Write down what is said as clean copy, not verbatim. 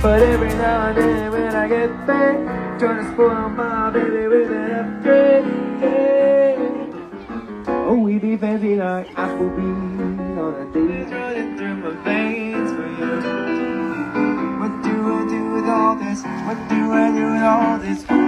But every now and then when I get paid, trying to spoil my baby with an upgrade. Oh, we be fancy like Applebee's on a date, running through my veins for you. What do I do with all this? What do I do with all this?